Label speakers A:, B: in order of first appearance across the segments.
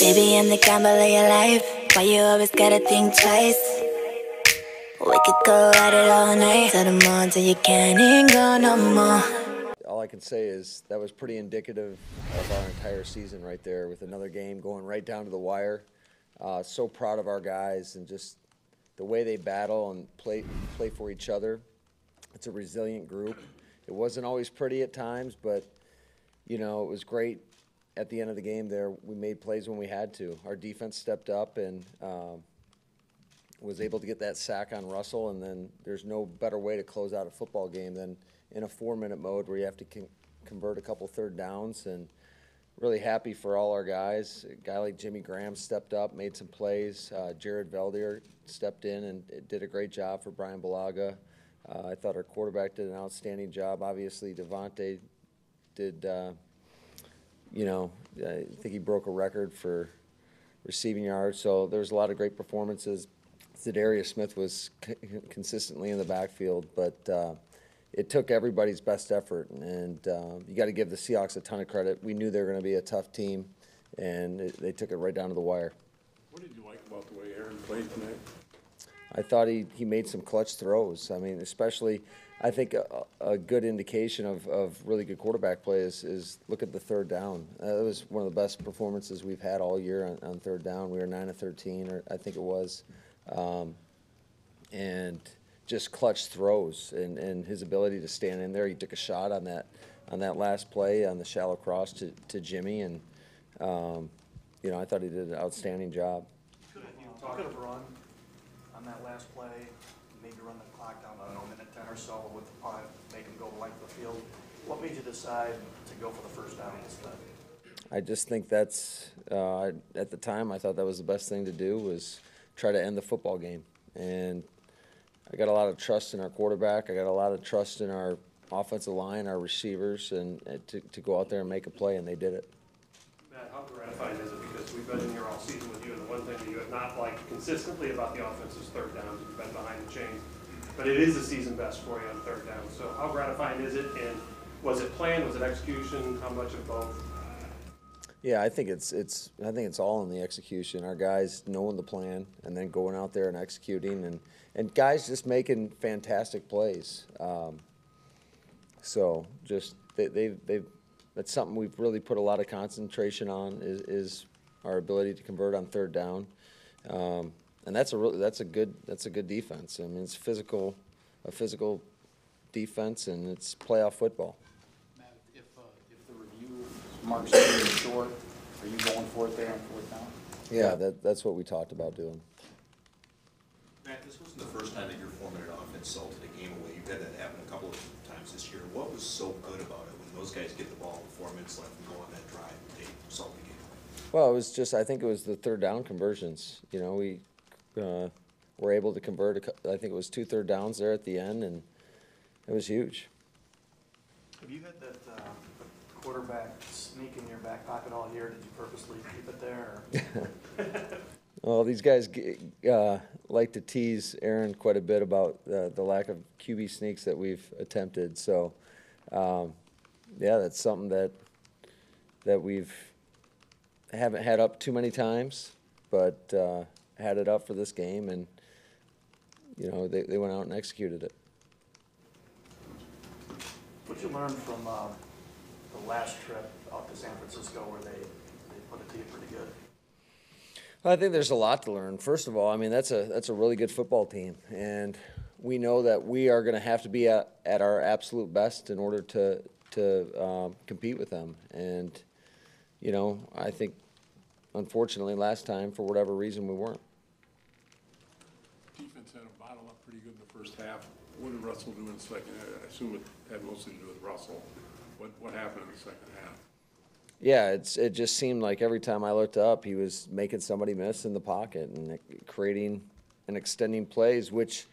A: Baby, I'm the gamble of your life. Why you always gotta think twice? We could go at it all night till the morning till you can't even go no more.
B: All I can say is that was pretty indicative of our entire season right there, with another game going right down to the wire. So proud of our guys and just the way they battle and play for each other. It's a resilient group. It wasn't always pretty at times, but it was great. At the end of the game there, we made plays when we had to. Our defense stepped up and was able to get that sack on Russell, and then there's no better way to close out a football game than in a 4-minute mode where you have to convert a couple third downs. And really happy for all our guys. A guy like Jimmy Graham stepped up, made some plays. Jared Veldier stepped in and did a great job for Brian Balaga. I thought our quarterback did an outstanding job. Obviously, Devontae did, I think he broke a record for receiving yards. So there's a lot of great performances. Za'Darius Smith was consistently in the backfield, but it took everybody's best effort. And you got to give the Seahawks a ton of credit. We knew they were going to be a tough team, and they took it right down to the wire.
C: What did you like about the way Aaron played tonight?
B: I thought he made some clutch throws. I mean, especially, I think a good indication of really good quarterback play is look at the third down. That was one of the best performances we've had all year on third down. We were 9 of 13, or I think it was. And just clutch throws and his ability to stand in there. He took a shot on that last play on the shallow cross to Jimmy, and I thought he did an outstanding job.
D: You could have run on that last play, maybe run the clock down to a minute 10 or so with the punt, make him go the length of the field. What made you decide to go for the first down instead?
B: I just think that's at the time I thought that was the best thing to do, was try to end the football game. And I got a lot of trust in our quarterback. I got a lot of trust in our offensive line, our receivers, and to go out there and make a play, and they did it.
E: Matt, how gratifying is it? Because we've been in here all season with you, and the one thing that you have not liked consistently about the offense is third downs. You've been behind the chains. But it is a season best for you on third down. So how gratifying is it? And was it planned? Was it execution? How much of both?
B: Yeah, I think it's all in the execution. Our guys knowing the plan and then going out there and executing, and guys just making fantastic plays. So just that's something we've really put a lot of concentration on is our ability to convert on third down, and that's a good defense. I mean, it's a physical defense, and it's playoff football.
F: If the review marks something short, are you going for it there on fourth down?
B: Yeah, that's what we talked about doing.
G: Matt, this wasn't the first time that your 4-minute offense salted a game away. You've had that happen a couple of times this year. What was so good about it when those guys get the ball with 4 minutes left and go on that drive and they salt the game away?
B: Well, it was just, I think it was the third down conversions. We were able to convert, I think it was 2 third downs there at the end, and it was huge.
D: Have you had that quarterback sneak in your back pocket all year? Did you purposely keep it there?
B: Well, these guys like to tease Aaron quite a bit about the lack of QB sneaks that we've attempted. So, that's something that we've haven't had up too many times, but had it up for this game, and they went out and executed it.
D: What did you learn from the last trip out to San Francisco where they put it to you pretty good?
B: Well, I think there's a lot to learn. First of all, I mean, that's a really good football team, and we know that we are going to have to be at our absolute best in order to compete with them. And I think unfortunately last time, for whatever reason, we weren't.
C: Defense had a bottle up pretty good in the first half. What did Russell do in the second? I assume it had mostly to do with Russell. What happened in the second half?
B: Yeah, it just seemed like every time I looked up, he was making somebody miss in the pocket and creating and extending plays, which,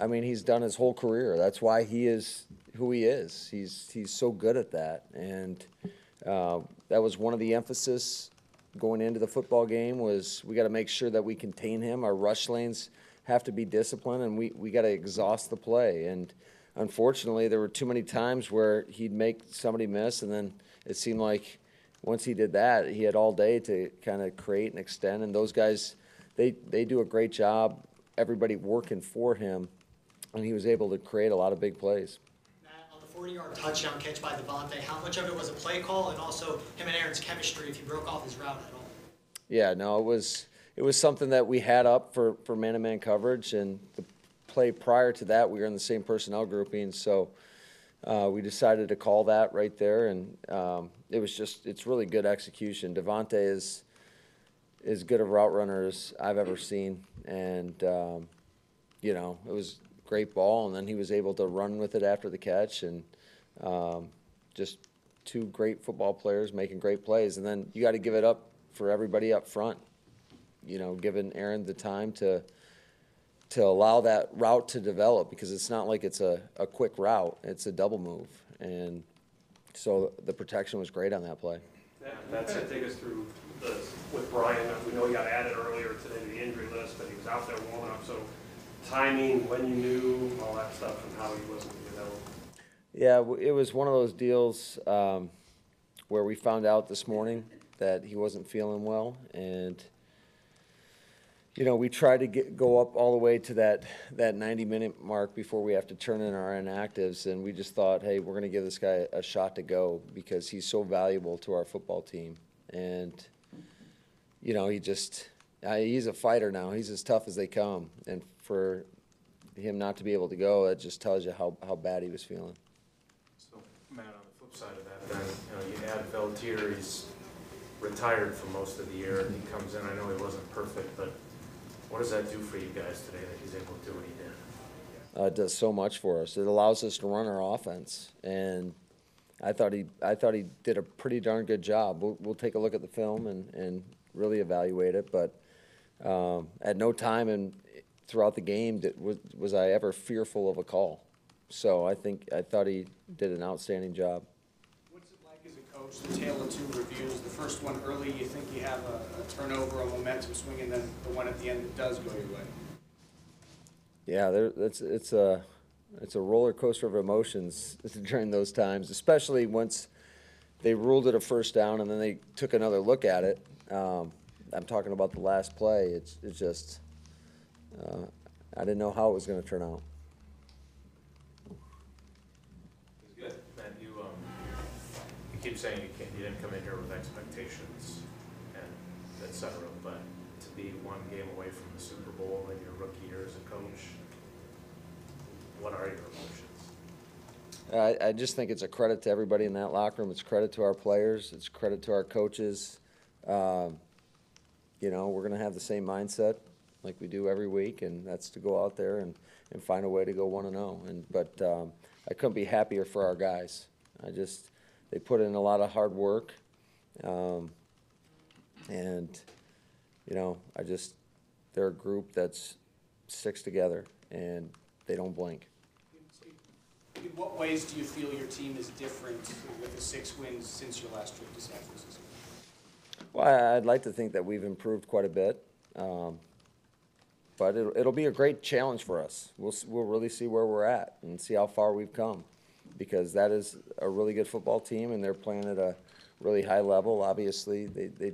B: I mean, he's done his whole career. That's why he is who he is. He's so good at that, and that was one of the emphasis going into the football game, was we got to make sure that we contain him. Our rush lanes have to be disciplined, and we got to exhaust the play. And unfortunately, there were too many times where he'd make somebody miss, and then it seemed like once he did that, he had all day to kind of create and extend. And those guys, they do a great job, everybody working for him, and he was able to create a lot of big plays.
H: Matt, on the 40-yard touchdown catch by Devontae, how much of it was a play call, and also him and Aaron's chemistry if he broke off his route at all?
B: Yeah, no, it was something that we had up for man-to-man coverage, and the play prior to that, we were in the same personnel grouping, so we decided to call that right there, and it's really good execution. Devontae is as good a route runner as I've ever seen, and it was a great ball, and then he was able to run with it after the catch, and just two great football players making great plays, and then you got to give it up for everybody up front, giving Aaron the time to allow that route to develop, because it's not like it's a quick route, it's a double move. And so the protection was great on that play.
E: That's it. Take us through with Brian. We know he got added earlier today to the injury list, but he was out there warming up. So timing, when you knew, all that stuff, and how he wasn't available. Yeah,
B: it was one of those deals where we found out this morning that he wasn't feeling well, and we tried to go up all the way to that 90-minute mark before we have to turn in our inactives, and we just thought, hey, we're going to give this guy a shot to go because he's so valuable to our football team. And, he's a fighter now. He's as tough as they come. And for him not to be able to go, it just tells you how bad he was feeling.
I: So, Matt, on the flip side of that, then, you add Veltier, he's retired for most of the year, and he comes in. I know he wasn't perfect, but what does that do for you guys today that he's able to do what he did?
B: It does so much for us. It allows us to run our offense, and I thought he did a pretty darn good job. We'll take a look at the film and really evaluate it, but at no time throughout the game was I ever fearful of a call. So I thought he did an outstanding job.
J: What's it like as a coach, the tale of two reviews? The first one early, you think you have a turnover, a momentum swing, and then the one at the end that does go your way.
B: Yeah, it's a roller coaster of emotions during those times, especially once they ruled it a first down and then they took another look at it. I'm talking about the last play. It's just I didn't know how it was going to turn out.
I: Good. Matt, you keep saying you didn't come in here with expectations and et cetera, but to be one game away from the Super Bowl in your rookie year as a coach, what are your emotions?
B: I just think it's a credit to everybody in that locker room. It's credit to our players. It's credit to our coaches. We're going to have the same mindset like we do every week, and that's to go out there and find a way to go 1-0. But I couldn't be happier for our guys. They put in a lot of hard work, they're a group that's sticks together, and they don't blink.
J: In what ways do you feel your team is different with the 6 wins since your last trip to San Francisco?
B: Well, I'd like to think that we've improved quite a bit, but it'll be a great challenge for us. We'll really see where we're at and see how far we've come, because that is a really good football team, and they're playing at a really high level. Obviously, they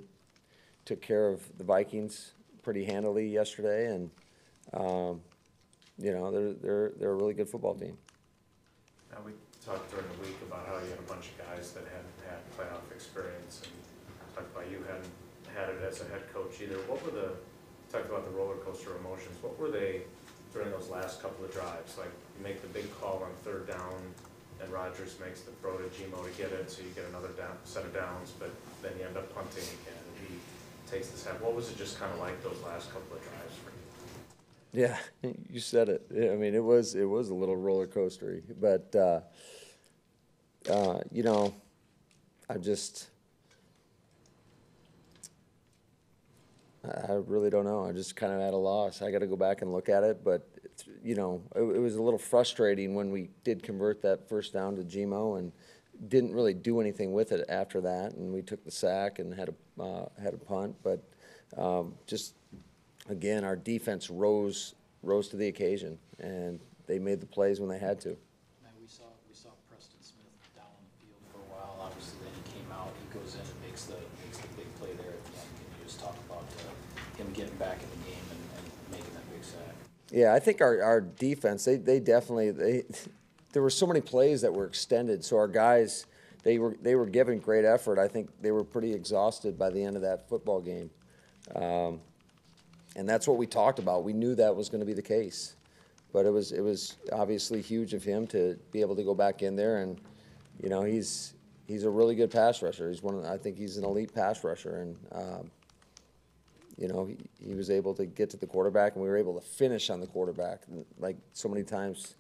B: took care of the Vikings pretty handily yesterday, and they're a really good football team.
I: Now, we talked during the week about how you had a bunch of guys that hadn't had playoff experience, and talked about you hadn't had it as a head coach either. Talked about the roller coaster emotions. What were they during those last couple of drives? Like, you make the big call on 3rd down, and Rodgers makes the throw to Gmo to get it, so you get another set of downs, but then you end up punting again, and he takes the snap. What was it just kind of like those last couple of drives for you?
B: Yeah, you said it. I mean, it was a little roller coastery, but I really don't know. I just kind of at a loss. I got to go back and look at it, but it was a little frustrating when we did convert that 1st down to Gmo and didn't really do anything with it after that, and we took the sack and had a punt, but again, our defense rose to the occasion, and they made the plays when they had to.
F: Man, we saw Preston Smith down on the field for a while. Obviously, then he came out. He goes in and makes him getting back in the game and making that big sack.
B: Yeah, I think our defense, they definitely, there were so many plays that were extended, so our guys, they were giving great effort. I think they were pretty exhausted by the end of that football game. And that's what we talked about. We knew that was going to be the case. But it was obviously huge of him to be able to go back in there, and you know, he's a really good pass rusher. I think he's an elite pass rusher, and you know, he was able to get to the quarterback, and we were able to finish on the quarterback. Like so many times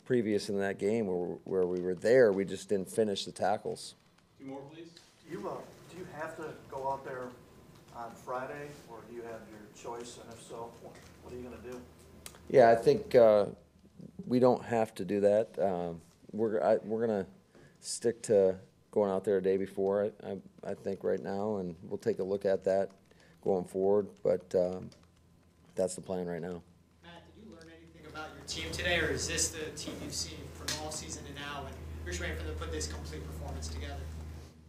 B: previous in that game where we were there, we just didn't finish the tackles.
D: Two more, please. Do you have to go out there on Friday, or do you have your choice? And if so, what are you going to do?
B: Yeah, I think we don't have to do that. We're going to stick to going out there a day before, I think, right now, and we'll take a look at that going forward. But that's the plan right now.
H: Matt, did you learn anything about your team today, or is this the team you've seen from all season to now, and you're just waiting for them to put this complete performance together?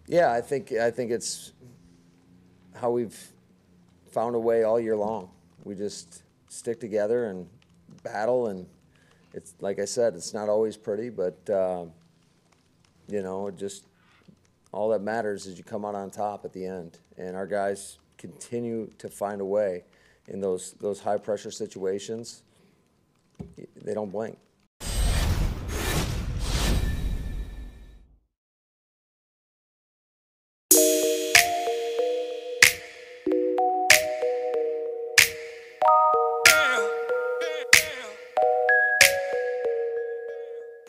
B: Yeah, I think it's how we've found a way all year long. We just stick together and battle, and it's like I said, it's not always pretty, but you know, just all that matters is you come out on top at the end, and our guys continue to find a way in those high pressure situations. They don't blink.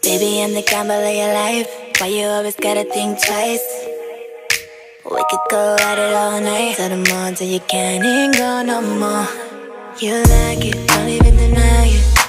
A: Baby, I'm the gamble of your life. Why you always gotta think twice? We could go at it all night till the morning till you can't even go no more. You like it, don't even deny it.